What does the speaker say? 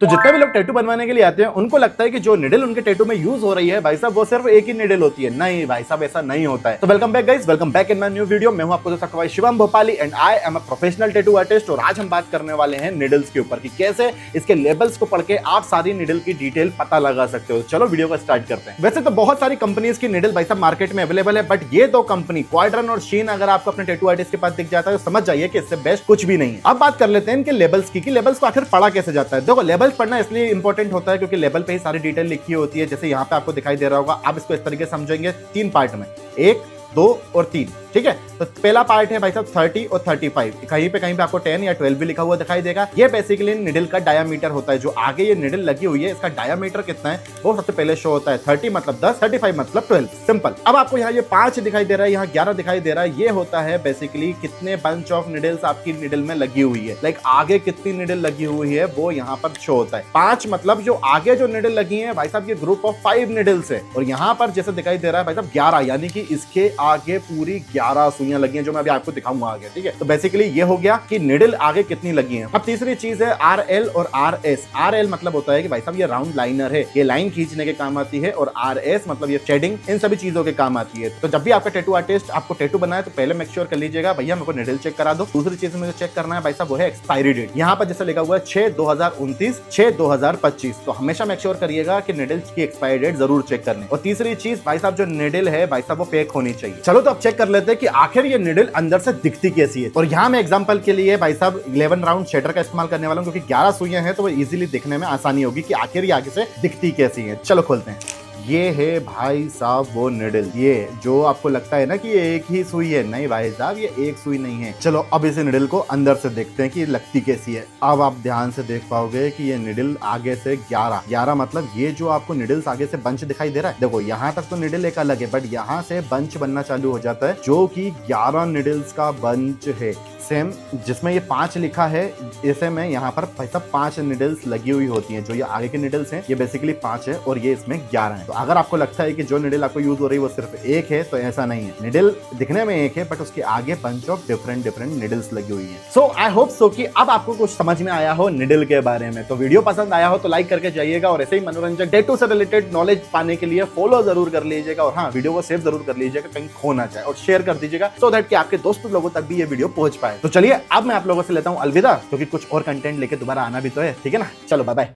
तो जितने भी लोग टैटू बनवाने के लिए आते हैं उनको लगता है कि जो निडल उनके टैटू में यूज हो रही है भाई साहब वो सिर्फ एक ही निडल होती है। नहीं भाई साहब, ऐसा नहीं होता है। तो welcome back guys, welcome back in my new video. मैं हूं आपको दोस्त भाई Shivam Bhopali and I am a professional tattoo artist. और आज हम बात करने वाले हैं निडल्स के ऊपर कि कैसे इसके लेबल्स को पढ़ के आप सारी निडल की डिटेल पता लगा सकते हो। चलो वीडियो को स्टार्ट करते हैं। वैसे तो बहुत सारी कंपनीज की निडल भाई साहब मार्केट में अवेलेबल है, बट ये दो कंपनी क्वाड्रन और शीन अगर आपको अपने टैटू आर्टिस्ट के पास दिख जाता है तो समझ जाइए कि इससे बेस्ट कुछ भी नहीं है। अब बात कर लेते हैं इनके लेबल्स की, लेबल्स को आखिर पढ़ा कैसे जाता है। देखो, लेबल्स पढ़ना इसलिए इंपॉर्टेंट होता है क्योंकि लेबल पे ही सारी डिटेल लिखी होती है। जैसे यहाँ पे आपको दिखाई दे रहा होगा, आप इसको इस तरीके से समझेंगे तीन पार्ट में, 1, 2 और 3। ठीक है, तो पहला पार्ट है भाई साहब 30 और 35। कहीं पे आपको 10 या 12 भी लिखा हुआ दिखाई देगा। ये बेसिकली निडल का डायामीटर होता है। जो आगे ये निडल लगी हुई है इसका डायामीटर कितना है वो सबसे पहले शो होता है। 30 मतलब 10, 35 मतलब 12। सिंपल। अब आपको यहाँ ये 5 दिखाई दे रहा है, यहाँ 11 दिखाई दे रहा है। ये होता है बेसिकली कितने बंच ऑफ निडल्स आपकी निडल में लगी हुई है, लाइक आगे कितनी निडल लगी हुई है वो यहाँ पर शो होता है। 5 मतलब जो आगे जो निडल लगी है भाई साहब ये ग्रुप ऑफ 5 निडल्स है। और यहाँ पर जैसे दिखाई दे रहा है भाई साहब 11, यानी कि इसके आगे पूरी 11 सुइयां लगी हैं जो मैं अभी आपको दिखाऊंगा आगे। ठीक है, तो बेसिकली ये हो गया कि निडल आगे कितनी लगी हैं। अब तीसरी चीज है RL और RS। RL मतलब होता है कि भाई साहब ये राउंड लाइनर है, ये लाइन खींचने के काम आती है। और RS मतलब ये शेडिंग, इन सभी चीजों के काम आती है। तो जब भी आपका टैटू आर्टिस्ट आपको टैटू बनाए तो पहले मेक श्योर कर लीजिएगा भैया मेरे को निडल चेक करा दो। दूसरी चीज मुझे चेक करना है भाई साहब वो है एक्सपायरी डेट। यहाँ पर जैसे लिखा हुआ है 6/2029, 6/2025। तो हमेशा मेक श्योर करिएगा कि निडल की एक्सपायरी डेट जरूर चेक करनी। और तीसरी चीज भाई साहब जो निडल है भाई साहब वो फेक होनी चाहिए। चलो तो अब चेक कर लेते हैं कि आखिर ये निडल अंदर से दिखती कैसी है। और यहाँ मैं एग्जांपल के लिए भाई साहब 11 राउंड शेटर का इस्तेमाल करने वाला हूँ क्योंकि 11 सुइयां हैं तो वो इजीली दिखने में आसानी होगी कि आखिर ये आगे से दिखती कैसी है। चलो खोलते हैं। ये है भाई साहब वो निडल, ये जो आपको लगता है ना कि ये एक ही सुई है, नहीं भाई साहब ये एक सुई नहीं है। चलो अब इस निडल को अंदर से देखते हैं कि लगती कैसी है। अब आप ध्यान से देख पाओगे कि ये निडल आगे से 11 मतलब ये जो आपको निडल्स आगे से बंच दिखाई दे रहा है, देखो यहाँ तक तो निडल एक अलग है, बट यहाँ से बंच बनना चालू हो जाता है जो कि 11 निडल्स का बंच है। सेम जिसमें ये 5 लिखा है इसे में यहाँ पर भाई साहब 5 निडल्स लगी हुई होती हैं। जो ये आगे के निडल्स हैं ये बेसिकली 5 है और ये इसमें 11 है। तो अगर आपको लगता है कि जो निडल आपको यूज हो रही है वो सिर्फ एक है तो ऐसा नहीं है। निडल दिखने में एक है बट उसके आगे बंच ऑफ डिफरेंट निडल्स लगी हुई है। सो आई होप सो कि अब आपको कुछ समझ में आया हो निडल के बारे में। तो वीडियो पसंद आया हो तो लाइक करके जाइएगा और ऐसे ही मनोरंजक टैटू से रिलेटेड नॉलेज पाने के लिए फॉलो जरूर कर लीजिएगा। और हाँ, वीडियो को सेव जरूर कर लीजिएगा कहीं खो ना जाए, और शेयर कर दीजिएगा सो दैट कि आपके दोस्त लोगों तक भी ये वीडियो पहुंच पाए। तो चलिए अब मैं आप लोगों से लेता हूं अलविदा, क्योंकि कुछ और कंटेंट लेके दोबारा आना भी तो है। ठीक है ना, चलो बाय बाय।